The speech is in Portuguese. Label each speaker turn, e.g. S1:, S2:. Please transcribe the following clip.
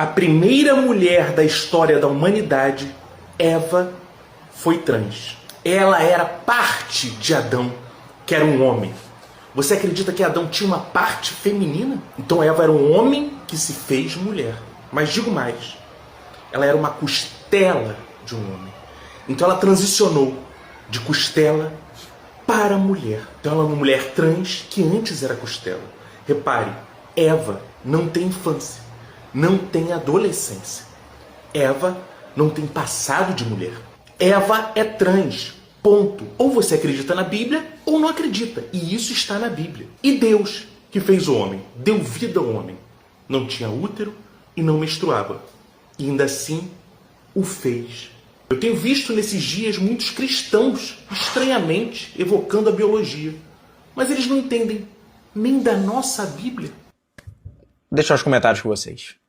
S1: A primeira mulher da história da humanidade, Eva, foi trans. Ela era parte de Adão, que era um homem. Você acredita que Adão tinha uma parte feminina? Então Eva era um homem que se fez mulher. Mas digo mais, ela era uma costela de um homem. Então ela transicionou de costela para mulher. Então ela é uma mulher trans que antes era costela. Repare, Eva não tem infância, não tem adolescência. Eva não tem passado de mulher. Eva é trans, ponto. Ou você acredita na Bíblia ou não acredita. E isso está na Bíblia. E Deus, que fez o homem, deu vida ao homem, não tinha útero e não menstruava. E ainda assim o fez. Eu tenho visto nesses dias muitos cristãos, estranhamente, evocando a biologia. Mas eles não entendem nem da nossa Bíblia.
S2: Deixar os comentários com vocês.